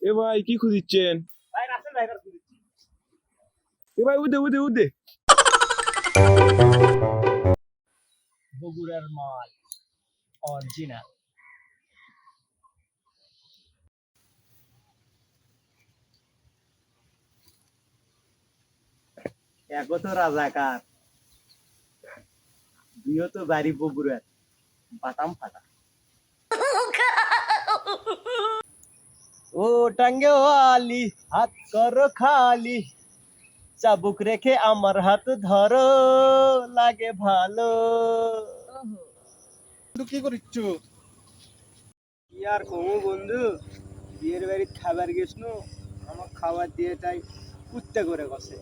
এ ভাই কি খুঁজিচ্ছেন? ভাই রাসেল ভাই কার খুঁজছি। এ ভাই উদে উদে উদে। বগুড়ার মাল অরিজিনাল। এগো তো রাজাকার, দুইও তো বাড়ি বগুড়ার, বাটাম ফাটা। ও টাঙ্গে ওয়ালি হাত করো খালি, চাবুক রেখে আমার হাত ধরো, লাগে ভালো। কি করিচ্ছ? কি আর কমু বন্ধু, বিয়ের বাড়ি খাবার গেছনু, আমার খাবার দিয়ে তাই কুত্তে করে গেছে।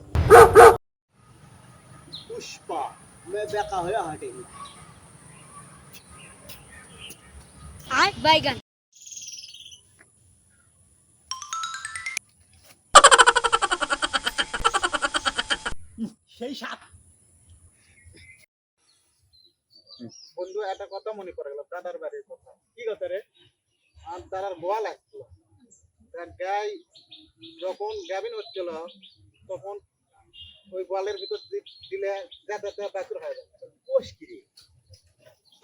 পুষ্পা মে বেকা হয়ে হাঁটেনি। বাইগান সেই সাপ। বন্ধু একটা কথা মনে পড়ে গেল, দাদার বাড়ির কথা। কি কথা রে? আর দাদার গোয়াল আসছিল, তার গাই যখন গাভিন হচ্ছিল তখন ওই গোয়ালের ভিতর দিলে যাতে বাছুর হয়ে যায়। কোষ কি রে?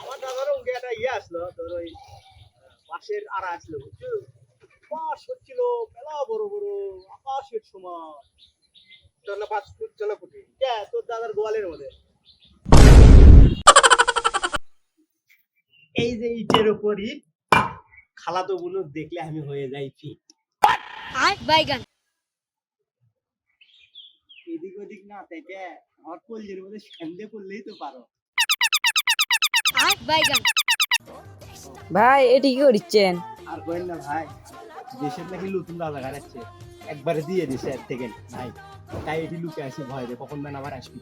আমার দাদারও উঠে একটা ইয়ে আসলো, তোর ওই বাঁশের আড়া আসলো, বুঝছো? বাঁশ হচ্ছিল মেলা বড় বড়, আকাশের সমান। চলো বাছুর চলো কুটি। কে তোর দাদার গোয়ালের মধ্যে এই যে ইটের উপর ইট, খালাতো বুনো দেখলে আমি হয়ে যাই ফিট। বাইগান এদিক ওদিক না থেকে আমার কলজের মধ্যে সন্ধে করলেই তো পারো। বাইগান ভাই এটি কি করছেন? আর করেন না ভাই, দেশের নাকি নতুন রাজাকার আসছে, একবারে দিয়ে দিছে এক থেকে ভাই, তাই এটি লুকে আসি ভয় রে কখন ম্যান আবার আসবি।